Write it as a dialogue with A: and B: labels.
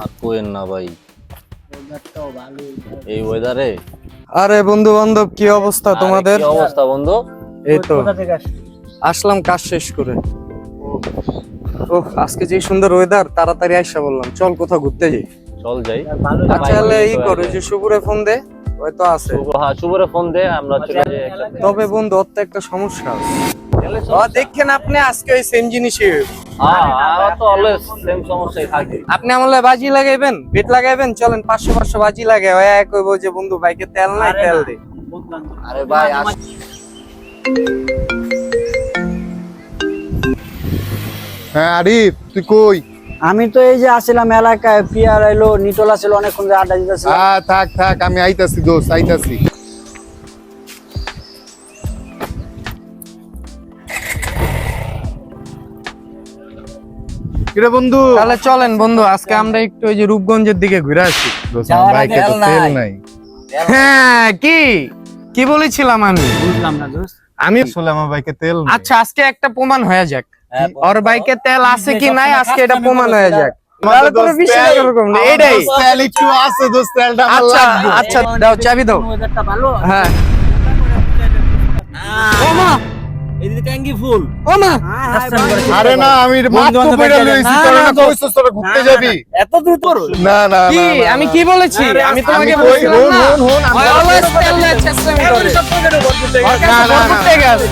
A: আর কোয়েন না ভাই, এই ওয়েদারে।
B: আরে বন্ধু বান্ধব কি অবস্থা তোমাদের?
A: কি অবস্থা বন্ধু?
B: এই তো আসলাম কাজ শেষ করে। ওহ আজকে যে সুন্দর ওয়েদার, তাড়াতাড়ি আইসা বললাম চল কোথাও ঘুরতে যাই।
A: চল যাই।
B: আচ্ছা তাহলে এই করো যে শুভরে ফোন দে, হয়তো আছে।
A: হ্যাঁ শুভরে ফোন দে, আমরা চলে যাই একসাথে।
B: তবে বন্ধু ওর তো একটা সমস্যা আছে। দেখেন আপনি আজকে ওই সেম জিনিসই
A: হ্যাঁ আমার তো অলওয়েজ সেম সমস্যাই থাকে।
B: আপনি আমলে বাজি লাগাইবেন, বেট লাগাইবেন, চলেন 500 বাজি লাগে ওই এক কইব যে বন্ধু বাইকে তেল নাই, তেল দে।
A: আরে ভাই
C: হ্যাঁ আরিফ তুই কই?
D: আমি তো এই যে আসছিলাম এলাকায়, পিয়ার আইলো, নিটল আসছিল, অনেকক্ষণ ধরে আড্ডা দিতেছিলাম।
C: থাক থাক আমি আইতাছি দোস্ত, আইতাছি। কিরে বন্ধু?
B: তাহলে চলেন বন্ধু আজকে আমরা একটু ওই যে রূপগঞ্জের দিকে ঘুরে আসি।
C: দোস্ত আমার বাইকে তো তেল নাই।
B: হ্যাঁ কি কি বলেছিলাম আমি?
D: বুঝলাম না দোস্ত।
B: আমি
C: আসলে আমার বাইকে তেল নাই।
B: আচ্ছা আজকে একটা প্রমাণ হয়ে যাক ওর বাইকে তেল আছে কি নাই, আজকে এটা প্রমাণ হয়ে যাক।
C: আমাদের
B: তাহলে কোনো
C: দোস্ত
B: বিষয়
C: তেল-
B: এরকম না,
C: আমার
B: এটাই।
C: দোস্ত তেল একটু আছে দোস্ত, তেলটা আমার
B: আচ্ছা
C: লাগবে।
B: আচ্ছা দাও চাবি দাও।
D: ওয়েদারটা ভালো।
B: হ্যাঁ ওমা
D: এদিকে ট্যাঙ্কি ফুল।
B: ওমা
C: আরে না আমি মাত্র কইরা লইছি, তোরা না কইছস তোরা ঘুরতে যাবি।
D: এত দ্রুত করো?
C: না না
B: কি
C: না, না,
B: আমি
C: না।
B: কি বলেছি? আমি তোমাকে
C: আমি
B: বলছিলাম
C: হন,
B: না
C: হন, হন, আমি
B: always tell that চেষ্টা করে।
C: না, না, না।
B: ঘুরতে গেছে